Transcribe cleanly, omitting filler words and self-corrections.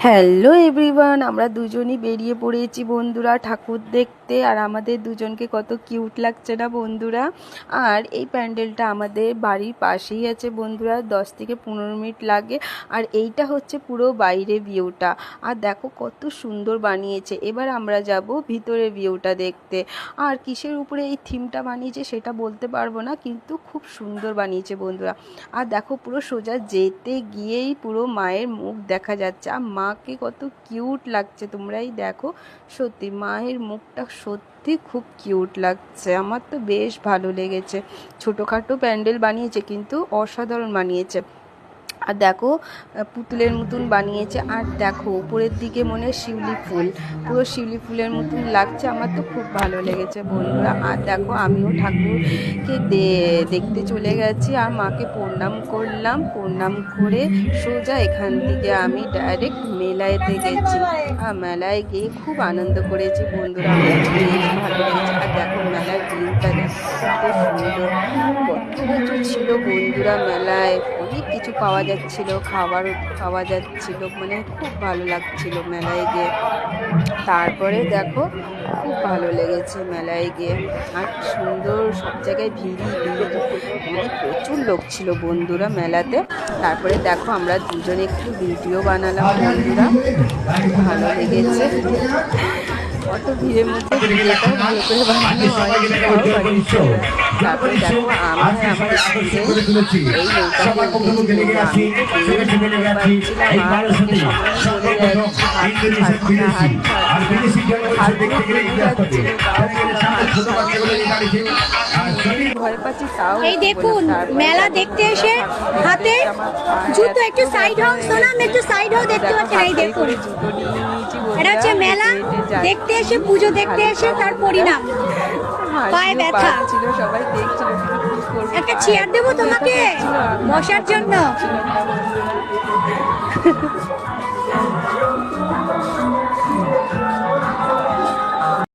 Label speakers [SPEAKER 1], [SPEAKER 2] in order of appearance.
[SPEAKER 1] Hello everyone, আমরা দুজনই বেরিয়ে পড়েছি বন্ধুরা ঠাকুর দেখতে। আর আমাদের দুজনকে কত কিউট লাগছে না বন্ধুরা। আর এই প্যান্ডেলটা আমাদের বাড়ির পাশেই আছে বন্ধুরা, 10 থেকে 15 মিনিট লাগে। আর এইটা হচ্ছে পুরো বাইরে ভিউটা। আর দেখো কত সুন্দর বানিয়েছে। এবার আমরা যাব ভিতরে ভিউটা দেখতে। আর কিসের উপরে এই থিমটা বানিয়েছে সেটা বলতে পারবো না, কিন্তু খুব সুন্দর বানিয়েছে বন্ধুরা। আর দেখো পুরো সোজা যেতে গিয়েই পুরো মায়ের মুখ দেখা যাচ্ছে। আর মাকে কত কিউট লাগছে, তোমরাই দেখো। সত্যি মায়ের মুখটা সত্যি খুব কিউট লাগছে, আমার তো বেশ ভালো লেগেছে। ছোটোখাটো প্যান্ডেল বানিয়েছে কিন্তু অসাধারণ বানিয়েছে। আর দেখো পুতুলের মতন বানিয়েছে। আর দেখো উপরের দিকে মনে হয় শিউলি ফুল, পুরো শিউলি ফুলের মতন লাগছে। আমার তো খুব ভালো লেগেছে বন্ধুরা। আর দেখো আমিও ঠাকুরকে দেখতে চলে গেছি আর মাকে প্রণাম করলাম। প্রণাম করে সোজা এখান থেকে আমি ডাইরেক্ট মেলায়তে গেছি। আর মেলায় গিয়ে খুব আনন্দ করেছি বন্ধুরা, আমার বেশ ভালো লেগেছে। আর দেখো মেলার ভিউটা দেখো কত সুন্দর, কত কিছু ছিল বন্ধুরা মেলায়। অনেক কিছু পাওয়া যাচ্ছিল, খাবার পাওয়া যাচ্ছিল, মানে খুব ভালো লাগছিল মেলায় গিয়ে। তারপরে দেখো খুব ভালো লেগেছে মেলায় গিয়ে। আর সুন্দর সব জায়গায় ভিড়, মানে প্রচুর লোক ছিল বন্ধুরা মেলাতে। তারপরে দেখো আমরা দুজনে একটু ভিডিও বানালাম বন্ধুরা, ভালো লেগেছে। অত ভিড়ের মধ্যে ভিডিওটাও ভালো করে বানানো হয়। তারপরে দেখো আমি আমার স্কুলে এই নৌকাতে উঠেছি। ভয় পাচ্ছি তাও।
[SPEAKER 2] এই দেখুন মেলা দেখতে এসে হাতে জুতো একটু সাইড হও, সোনাম একটু সাইড হও, দেখতে পাচ্ছেন। এই দেখুন এটা হচ্ছে মেলা দেখতে এসে, পুজো দেখতে এসে তার পরিণাম, পায়ে ব্যথা।
[SPEAKER 1] সবাই দেখছিল,
[SPEAKER 2] একটা চেয়ার দেবো তোমাকে বসার জন্য।